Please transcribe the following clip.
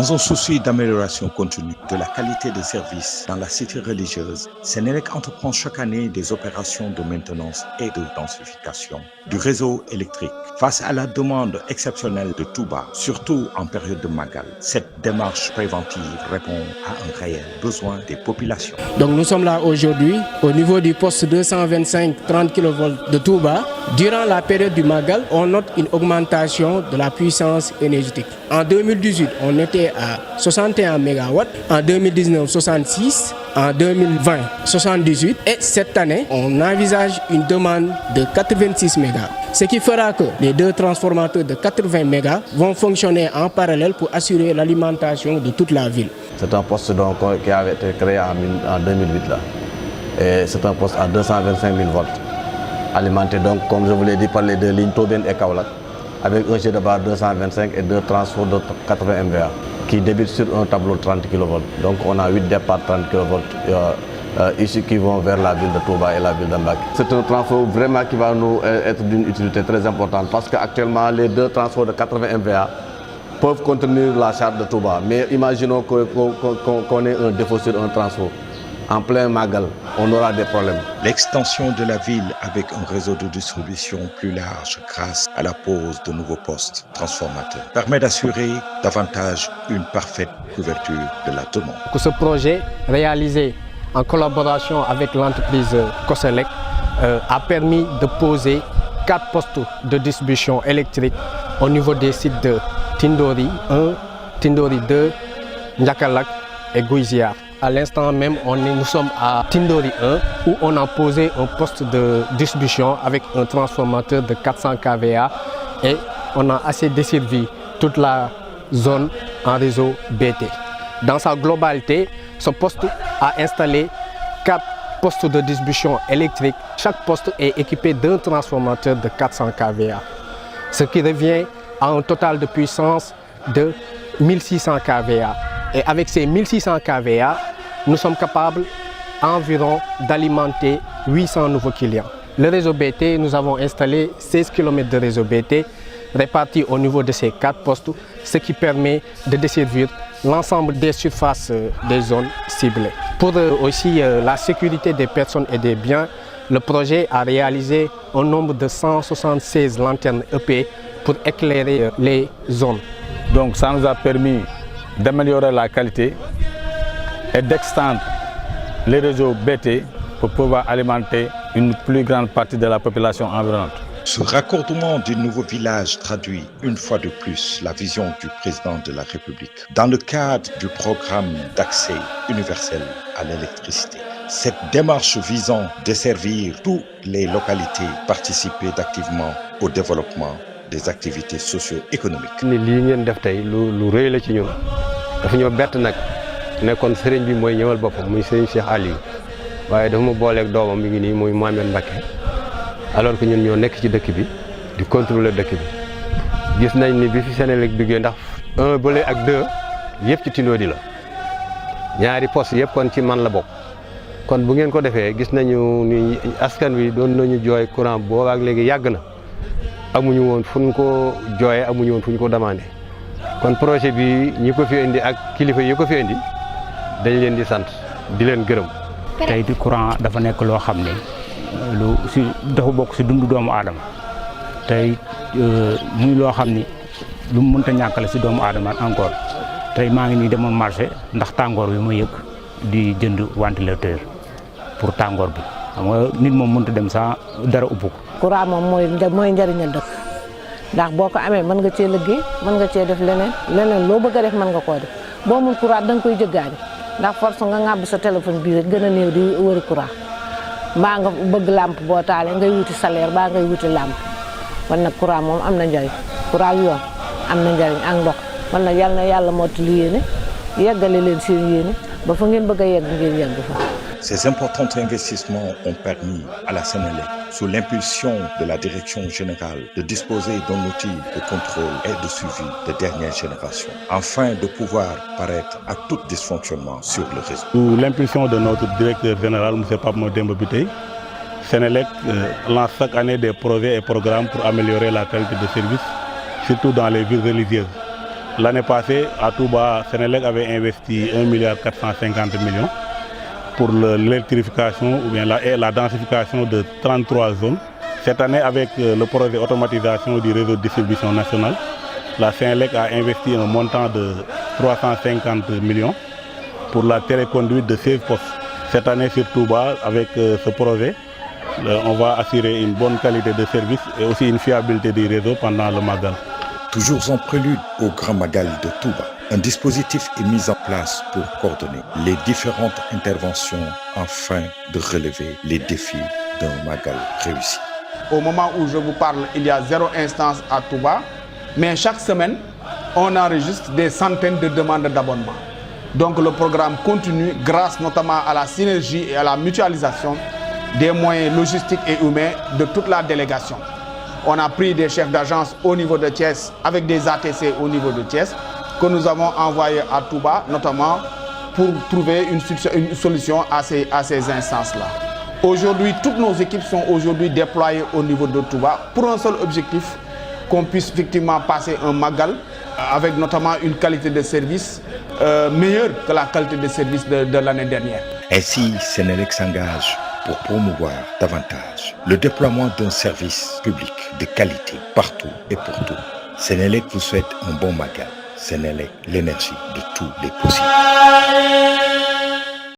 Dans un souci d'amélioration continue de la qualité des services dans la cité religieuse, Senelec entreprend chaque année des opérations de maintenance et de densification du réseau électrique. Face à la demande exceptionnelle de Touba, surtout en période de Magal, cette démarche préventive répond à un réel besoin des populations. Donc nous sommes là aujourd'hui au niveau du poste 225 30 kV de Touba. Durant la période du Magal, on note une augmentation de la puissance énergétique. En 2018, on était à 61 MW, en 2019 66, en 2020 78 et cette année, on envisage une demande de 86 MW. Ce qui fera que les deux transformateurs de 80 MW vont fonctionner en parallèle pour assurer l'alimentation de toute la ville. C'est un poste donc, qui avait été créé en 2008 là. Et c'est un poste à 225 000 volts, alimenté donc, comme je vous l'ai dit, par les deux lignes Tobène et Kaolack, avec un jet de barre 225 et deux transforts de 80 MVA qui débutent sur un tableau de 30 kV. Donc on a 8 départs 30 kV ici qui vont vers la ville de Touba et la ville d'Ambaké. C'est un transfert vraiment qui va nous être d'une utilité très importante parce qu'actuellement les deux transforts de 80 MVA peuvent contenir la charge de Touba. Mais imaginons qu'on ait un défaut sur un transfert. En plein Magal, on aura des problèmes. L'extension de la ville avec un réseau de distribution plus large grâce à la pose de nouveaux postes transformateurs permet d'assurer davantage une parfaite couverture de la demande. Ce projet réalisé en collaboration avec l'entreprise Coselec a permis de poser 4 postes de distribution électrique au niveau des sites de Tindori 1, Tindori 2, Ndiakalak et Gouiziar. À l'instant même, nous sommes à Tindori 1 où on a posé un poste de distribution avec un transformateur de 400 kVA et on a assez desservi toute la zone en réseau BT. Dans sa globalité, ce poste a installé 4 postes de distribution électrique. Chaque poste est équipé d'un transformateur de 400 kVA, ce qui revient à un total de puissance de 1600 kVA. Et avec ces 1600 kVA, nous sommes capables environ d'alimenter 800 nouveaux clients. Le réseau BT, nous avons installé 16 km de réseau BT répartis au niveau de ces 4 postes, ce qui permet de desservir l'ensemble des surfaces des zones ciblées. Pour aussi la sécurité des personnes et des biens, le projet a réalisé un nombre de 176 lanternes EP pour éclairer les zones. Donc ça nous a permis d'améliorer la qualité et d'extendre les réseaux BT pour pouvoir alimenter une plus grande partie de la population environnante. Ce raccordement du nouveau village traduit une fois de plus la vision du président de la République dans le cadre du programme d'accès universel à l'électricité. Cette démarche visant à desservir toutes les localités participer activement au développement des activités socio-économiques. Li ngeen def tay lu reuy la ci ñun dafa ñoo bett nak nekkon sëriñ bi moy ñëwal bopam muy sëriñ Cheikh Aliou waye dafa ma bolé ak doomam mi ngi ni moy Mohamed Mbacké alors que ñun ñoo nekk ci dëkk bi di contrôler dëkk bi gis nañ ni bi fi Senelec duggé ndax 1 bële ak 2 yépp ci Tindodi la ñaari poste yépp kon ci man la bok kon bu ngeen ko défé gis nañu ni askan wi doon nañu joy courant bo ak légui yag na amuñu won fuñ ko joyé amuñu won fuñ ko demandé kon projet bi ñi ko fi indi ak kilifa yi ko fi indi dañ leen di sant di leen gërëm. tay di courant dafa nek lo xamné lu ci dafa bok ci dundu doomu adam tay muy lo xamni lu mënta ñakal ci doomu adam encore tay ma ngi ni demone marché ndax tangor bi ma yëk di jënd ventilateur pour tangor bi xam nga nit mom mënta dem sa dara upp ko. courant moom mooy njariñal dëkk ndax boo ko amee mën nga cee liggéey mën nga cee def leneen loo bëgg a def mën nga koo def boo mun courant da nga koy jëggaani ndax force nga ŋàbb sa téléphone bii rek gën a néew di wëri courant mbaa nga bëgg lampe boo taalee ngay wuti salaire baa ngay wuti lampe kon nag courant moom am na njariñ courant yoon am na njariñ ak ndox man nag yal na yàlla mottali yéene yeggale leen seen yéene ba fa ngeen bëgg a yegg ngeen yegg fa. Ces importants investissements ont permis à la Senelec, sous l'impulsion de la direction générale, de disposer d'un outil de contrôle et de suivi de dernière génération, afin de pouvoir paraître à tout dysfonctionnement sur le réseau. Sous l'impulsion de notre directeur général, M. Pape Demba Bitèye, Senelec lance chaque année des projets et programmes pour améliorer la qualité de service, surtout dans les villes religieuses. L'année passée, à Touba, Sénélec avait investi 1,450 milliard pour l'électrification ou bien la densification de 33 zones. Cette année, avec le projet d'automatisation du réseau de distribution nationale, la Sénélec a investi un montant de 350 millions pour la téléconduite de 16 postes. Cette année sur Touba, avec ce projet, on va assurer une bonne qualité de service et aussi une fiabilité du réseau pendant le Magal. Toujours en prélude au Grand Magal de Touba, un dispositif est mis en place pour coordonner les différentes interventions afin de relever les défis d'un Magal réussi. Au moment où je vous parle, il y a 0 instance à Touba, mais chaque semaine, on enregistre des centaines de demandes d'abonnement. Donc le programme continue grâce notamment à la synergie et à la mutualisation des moyens logistiques et humains de toute la délégation. On a pris des chefs d'agence au niveau de Thiès avec des ATC au niveau de Thiès que nous avons envoyés à Touba, notamment pour trouver une solution à ces instances-là. Aujourd'hui, toutes nos équipes sont aujourd'hui déployées au niveau de Touba pour un seul objectif, qu'on puisse effectivement passer un Magal avec notamment une qualité de service meilleure que la qualité de service de l'année dernière. Ainsi, Sénélec s'engage pour promouvoir davantage le déploiement d'un service public de qualité partout et pour tout. Sénélec vous souhaite un bon Magal. Sénélec, l'énergie de tous les possibles.